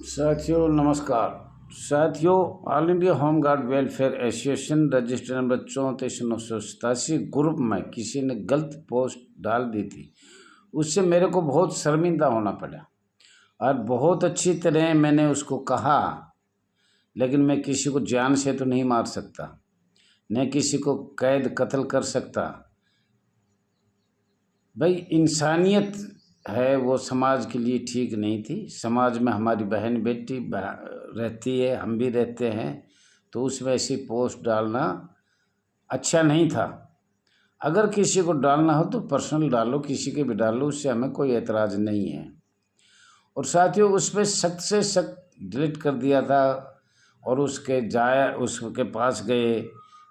साथियों नमस्कार। साथियों, all India home guard welfare association register number 34,987 group में किसी ने गलत पोस्ट डाल दी थी। उससे मेरे को बहुत शर्मिंदा होना पड़ा और बहुत अच्छी तरह मैंने उसको कहा, लेकिन मैं किसी को जान से तो नहीं मार सकता, न किसी को कैद कत्ल कर सकता। भाई, इंसानियत है वो समाज के लिए ठीक नहीं थी। समाज में हमारी बहन बेटी रहती है, हम भी रहते हैं, तो उसमें ऐसी पोस्ट डालना अच्छा नहीं था। अगर किसी को डालना हो तो पर्सनल डालो, किसी के भी डालो, उससे हमें कोई एतराज़ नहीं है। और साथियों, उस पर सख्त से सख्त डिलीट कर दिया था और उसके पास गए,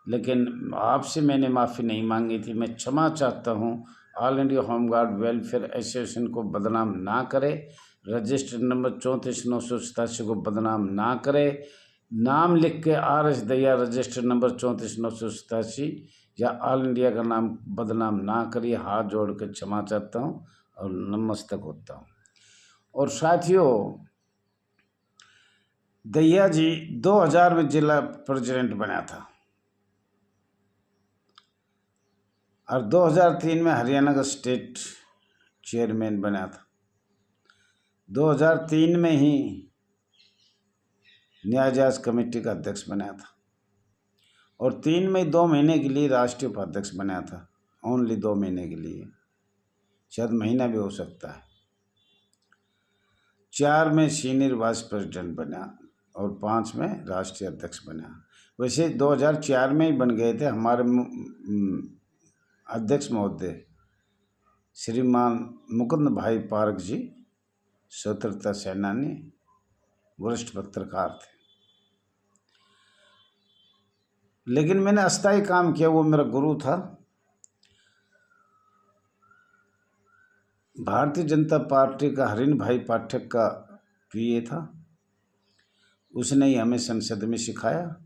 लेकिन आपसे मैंने माफ़ी नहीं मांगी थी। मैं क्षमा चाहता हूँ। All India home guard welfare association को बदनाम ना करे, रजिस्टर नंबर 34,987 को बदनाम ना करे। नाम लिख के RS दहिया रजिस्टर नंबर 34,987 या ऑल इंडिया का नाम बदनाम ना करिए। हाथ जोड़ के क्षमा चाहता हूँ और नमस्तक होता हूँ। और साथियों, दहिया जी 2000 में जिला प्रेसिडेंट बना था और 2003 में हरियाणा का स्टेट चेयरमैन बना था। 2003 में ही न्याय जांच कमेटी का अध्यक्ष बना था और 3 में 2 महीने के लिए राष्ट्रीय उपाध्यक्ष बना था। ओनली 2 महीने के लिए, शायद महीना भी हो सकता है। 4 में सीनियर वाइस प्रेसिडेंट बना और 5 में राष्ट्रीय अध्यक्ष बना। वैसे 2004 में ही बन गए थे हमारे अध्यक्ष महोदय श्रीमान मुकुंद भाई पार्क जी, स्वतंत्रता सेनानी, वरिष्ठ पत्रकार थे। लेकिन मैंने अस्थायी काम किया, वो मेरा गुरु था। भारतीय जनता पार्टी का हरिन भाई पाठक का PA था। उसने ही हमें संसद में सिखाया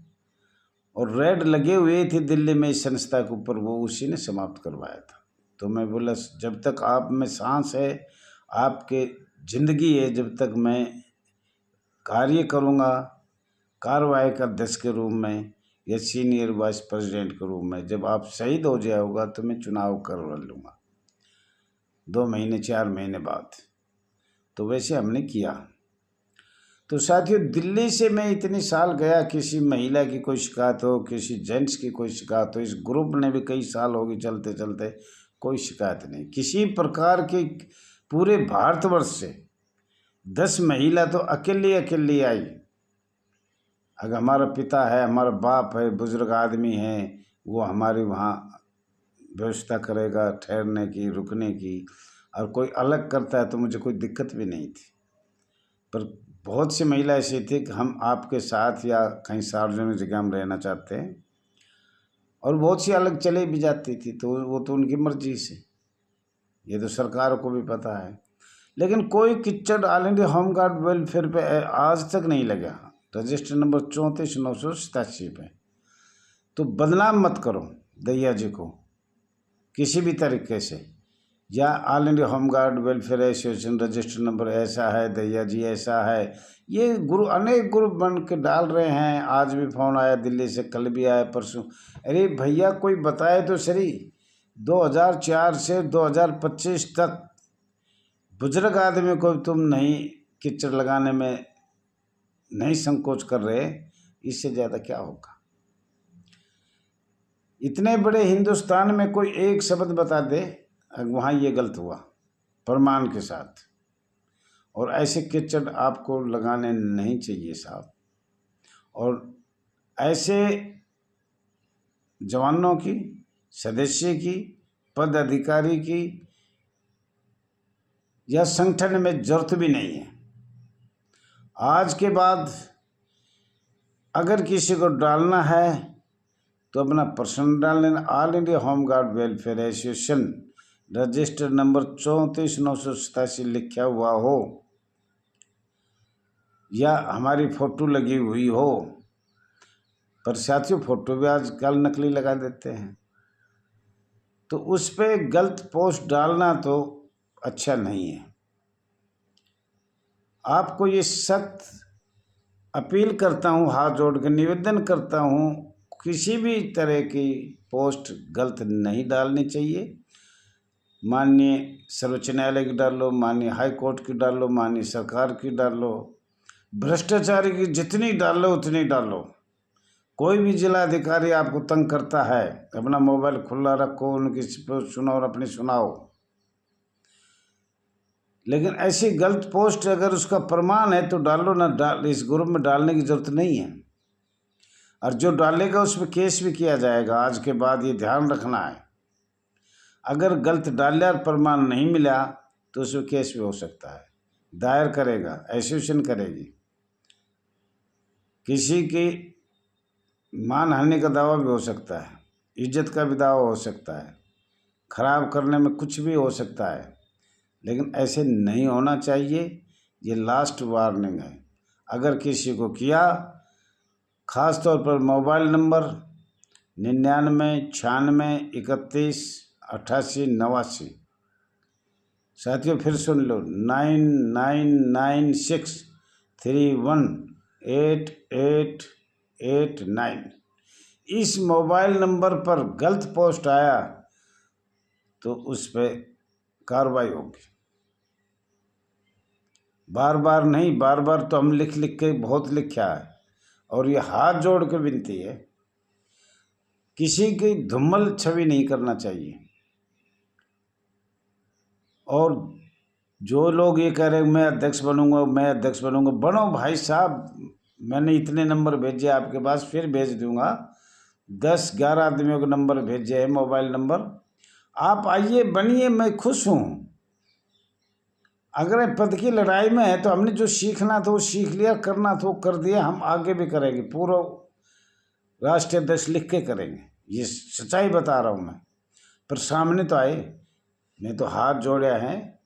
और रेड लगे हुए थे दिल्ली में इस संस्था के ऊपर, वो उसी ने समाप्त करवाया था। तो मैं बोला, जब तक आप में सांस है, आपके जिंदगी है, जब तक मैं कार्य करूँगा कार्यवाहक अध्यक्ष के रूप में या सीनियर वाइस प्रेसिडेंट के रूप में, जब आप शहीद हो जाओगा तो मैं चुनाव करवा लूँगा 2 महीने 4 महीने बाद। तो वैसे हमने किया। तो साथियों, दिल्ली से मैं इतनी साल गया, किसी महिला की कोई शिकायत हो, किसी जेंट्स की कोई शिकायत हो, इस ग्रुप ने भी कई साल हो गए चलते चलते, कोई शिकायत नहीं किसी प्रकार की। पूरे भारतवर्ष से 10 महिला तो अकेली आई। अगर हमारा पिता है, हमारा बाप है, बुजुर्ग आदमी है, वो हमारी वहाँ व्यवस्था करेगा ठहरने की, रुकने की। और कोई अलग करता है तो मुझे कोई दिक्कत भी नहीं थी। पर बहुत सी महिला ऐसी थी कि हम आपके साथ या कहीं सार्वजनिक जगह में रहना चाहते हैं, और बहुत सी अलग चले भी जाती थी। तो वो तो उनकी मर्जी से, ये तो सरकार को भी पता है। लेकिन कोई किच्चड़ all India home guard welfare पे आज तक नहीं लगा, रजिस्टर नंबर 34,987 पे। तो बदनाम मत करो दहिया जी को किसी भी तरीके से, या all India home guard welfare association register number ऐसा है, दहिया जी ऐसा है। ये अनेक ग्रुप बन के डाल रहे हैं। आज भी फ़ोन आया दिल्ली से, कल भी आया, परसों। अरे भैया, कोई बताए तो सही। 2004 से 2025 तक बुजुर्ग आदमी को तुम नहीं कीचड़ लगाने में नहीं संकोच कर रहे, इससे ज़्यादा क्या होगा। इतने बड़े हिंदुस्तान में कोई एक शब्द बता दे वहाँ ये गलत हुआ प्रमाण के साथ, और ऐसे कीचड़ आपको लगाने नहीं चाहिए साहब। और ऐसे जवानों की, सदस्य की, पद अधिकारी की या संगठन में जरूरत भी नहीं है। आज के बाद अगर किसी को डालना है तो अपना पर्सनल डाल लेना। All India home guard welfare association register number 34,987 लिखा हुआ हो या हमारी फ़ोटो लगी हुई हो। पर साथियों, फ़ोटो भी आजकल नकली लगा देते हैं, तो उस पर गलत पोस्ट डालना तो अच्छा नहीं है। आपको ये सख्त अपील करता हूँ, हाथ जोड़ कर निवेदन करता हूँ, किसी भी तरह की पोस्ट गलत नहीं डालनी चाहिए। माननीय सर्वोच्च न्यायालय की डालो, माननीय हाई कोर्ट की डालो, माननीय सरकार की डालो, भ्रष्टाचारी की जितनी डालो उतनी डालो। कोई भी जिलाधिकारी आपको तंग करता है, अपना मोबाइल खुला रखो, उनकी सुनो और अपनी सुनाओ। लेकिन ऐसी गलत पोस्ट अगर उसका प्रमाण है तो डालो, ना डाल, इस ग्रुप में डालने की जरूरत नहीं है। और जो डालेगा उसमें केस भी किया जाएगा। आज के बाद ये ध्यान रखना है, अगर गलत डाला और प्रमाण नहीं मिला तो उसमें केस भी हो सकता है, दायर करेगा, एसोसिएशन करेगी, किसी की मानहानि का दावा भी हो सकता है, इज्जत का भी दावा हो सकता है, खराब करने में कुछ भी हो सकता है। लेकिन ऐसे नहीं होना चाहिए। ये लास्ट वार्निंग है। अगर किसी को किया, ख़ास तौर पर मोबाइल नंबर 99 96 31 88 89। साथियों फिर सुन लो, 9996318889। इस मोबाइल नंबर पर गलत पोस्ट आया तो उस पर कार्रवाई होगी। बार बार नहीं, बार बार तो हम लिख लिख के बहुत लिखा है। और ये हाथ जोड़ के विनती है, किसी की धूमल छवि नहीं करना चाहिए। और जो लोग ये कह रहे हैं मैं अध्यक्ष बनूंगा, मैं अध्यक्ष बनूंगा, बनो भाई साहब। मैंने इतने नंबर भेजे आपके पास, फिर भेज दूंगा। 10-11 आदमियों के नंबर भेजे हैं, मोबाइल नंबर। आप आइए, बनिए, मैं खुश हूँ। अगर पद की लड़ाई में है तो हमने जो सीखना था वो सीख लिया, करना था वो कर दिया, हम आगे भी करेंगे, पूरा राष्ट्रीय अध्यक्ष लिख के करेंगे। ये सच्चाई बता रहा हूँ मैं। पर सामने तो आए, नहीं तो हाथ जोड़े हैं।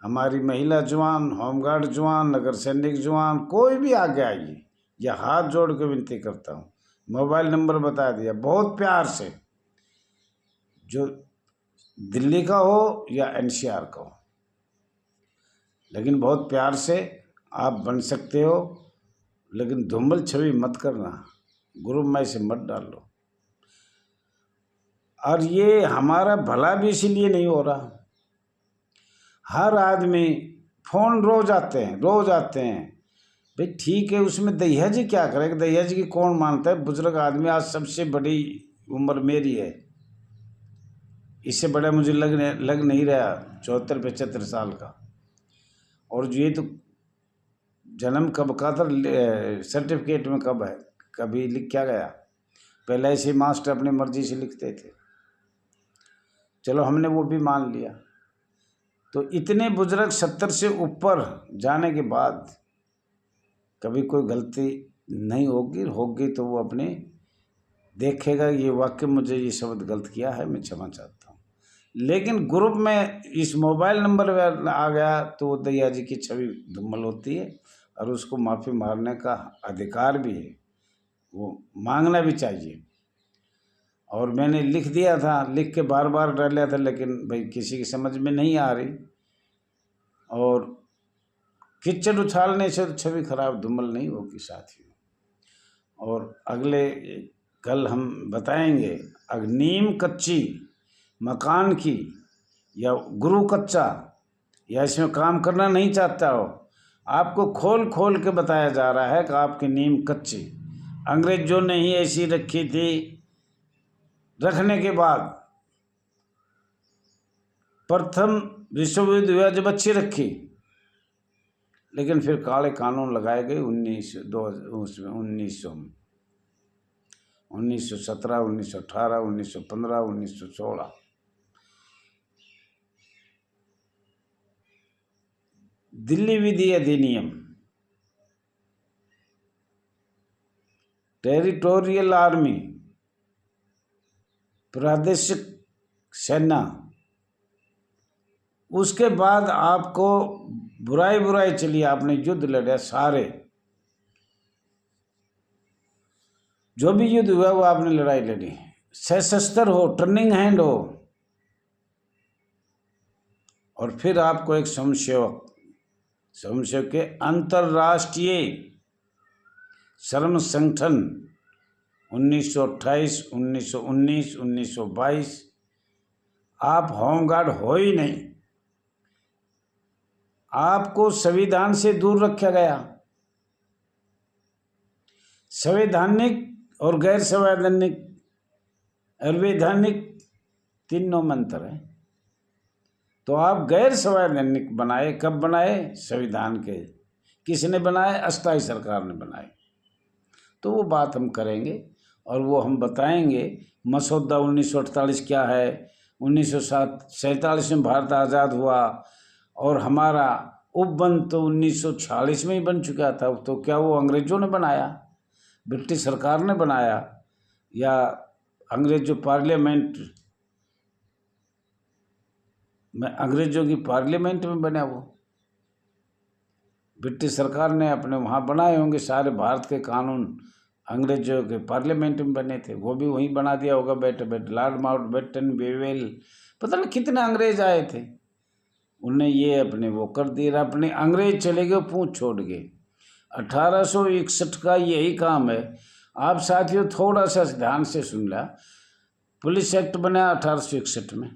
हमारी महिला जवान, होमगार्ड जवान, नगर सैनिक जवान, कोई भी आगे आइए, यह हाथ जोड़ के विनती करता हूँ। मोबाइल नंबर बता दिया बहुत प्यार से, जो दिल्ली का हो या एनसीआर का हो, लेकिन बहुत प्यार से आप बन सकते हो। लेकिन धूमल छवि मत करना, ग्रुप में से मत डाल लो। और ये हमारा भला भी इसीलिए नहीं हो रहा। हर आदमी फोन रोज आते हैं, रोज आते हैं। भाई ठीक है, उसमें दहिया जी क्या करेगा? दहिया जी की कौन मानता है? बुजुर्ग आदमी, आज सबसे बड़ी उम्र मेरी है, इससे बड़ा मुझे लग नहीं रहा, 74-75 साल का। और ये तो जन्म कब का था, सर्टिफिकेट में कब है, कभी लिखा गया? पहले ऐसे मास्टर अपनी मर्जी से लिखते थे। चलो हमने वो भी मान लिया। तो इतने बुजुर्ग 70 से ऊपर जाने के बाद कभी कोई गलती नहीं होगी तो वो अपने देखेगा, ये वाक्य मुझे ये शब्द गलत किया है, मैं क्षमा चाहता हूँ। लेकिन ग्रुप में इस मोबाइल नंबर में आ गया तो वो दैया जी की छवि धूमल होती है, और उसको माफ़ी मारने का अधिकार भी है, वो मांगना भी चाहिए। और मैंने लिख दिया था, लिख के बार बार डाला था, लेकिन भाई किसी की समझ में नहीं आ रही। और कीचड़ उछालने से तो छवि खराब धूमल नहीं होगी साथियों। और अगले कल हम बताएंगे, नीम कच्ची मकान की या गुरु कच्चा, या इसमें काम करना नहीं चाहता हो, आपको खोल खोल के बताया जा रहा है कि आपकी नीम कच्ची। अंग्रेजों ने ही ऐसी रखी थी, रखने के बाद प्रथम विश्व युद्ध हुआ जब अच्छी रखी, लेकिन फिर काले कानून लगाए गए 1917, 1918, 1915, 1916। दिल्ली विधि अधिनियम, टेरिटोरियल आर्मी, प्रादेशिक सेना। उसके बाद आपको बुराई चली, आपने युद्ध लड़े सारे, जो भी युद्ध हुआ वो आपने लड़ाई लड़ी, सशस्त्र हो, टर्निंग हैंड हो। और फिर आपको एक स्वयंसेवक स्वयंसेवक के अंतर्राष्ट्रीय श्रम संगठन 1928, 1919, 1922। आप होमगार्ड हो ही नहीं, आपको संविधान से दूर रखा गया। संवैधानिक और गैर संवैधानिक और वैधानिक तीनों मंत्र हैं। तो आप गैर संवैधानिक बनाए, कब बनाए? संविधान के। किसने बनाए? अस्थायी सरकार ने बनाए। तो वो बात हम करेंगे और वो हम बताएंगे। मसौदा 1948 क्या है, 1947 में भारत आज़ाद हुआ और हमारा उपबंध तो 1946 में ही बन चुका था। तो क्या वो अंग्रेजों ने बनाया, ब्रिटिश सरकार ने बनाया, या अंग्रेजों की पार्लियामेंट में बना? वो ब्रिटिश सरकार ने अपने वहाँ बनाए होंगे। सारे भारत के कानून अंग्रेजों के पार्लियामेंट में बने थे, वो भी वहीं बना दिया होगा बैठे बैठे। लॉर्ड माउंटबेटन, बेवेल, पता नहीं कितने अंग्रेज आए थे, उनने ये अपने वो कर दिए। अपने अंग्रेज चले गए, पूंछ छोड़ गए। 1861 का यही काम है। आप साथियों थोड़ा सा ध्यान से सुन ला। पुलिस एक्ट बना 1861 में,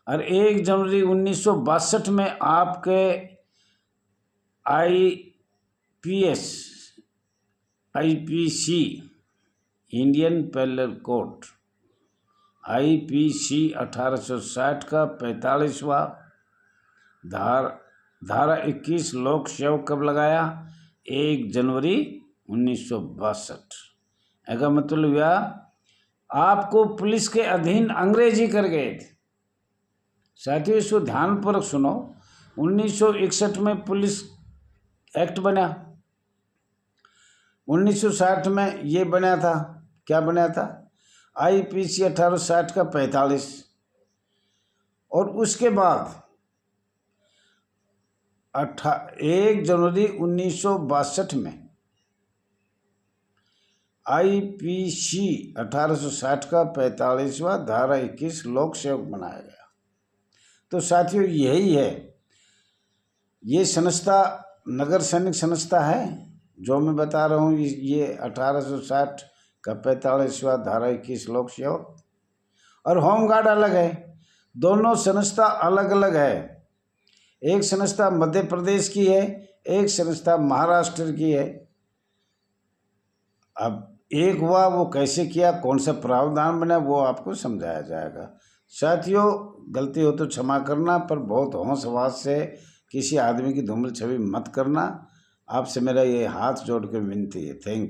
और 1 जनवरी 1962 में आपके IPC Indian penal code IPC 1860 का 45वां धारा 21 लोक सेवक कब लगाया? 1 जनवरी 1962। ऐसा मतलब यह आपको पुलिस के अधीन अंग्रेज ही कर गए थे। साथियों इसको ध्यानपूर्वक सुनो। 1961 में पुलिस एक्ट बना, 1960 में ये बना था, क्या बना था? आईपीसी 1860 का 45, और उसके बाद 1 जनवरी 1962 में आईपीसी 1860 का 45वां धारा 21 लोक सेवक बनाया गया। तो साथियों यही है, ये संस्था नगर सैनिक संस्था है जो मैं बता रहा हूँ। ये 1860 का 45वां धारा 21 लोक सेवक, और होमगार्ड अलग है। दोनों संस्था अलग अलग है। एक संस्था मध्य प्रदेश की है, एक संस्था महाराष्ट्र की है। अब एक हुआ, वो कैसे किया, कौन सा प्रावधान बना, वो आपको समझाया जाएगा। साथियों गलती हो तो क्षमा करना, पर बहुत होश हवास से किसी आदमी की धूमिल छवि मत करना। आपसे मेरा ये हाथ जोड़ कर विनती है। Thank you.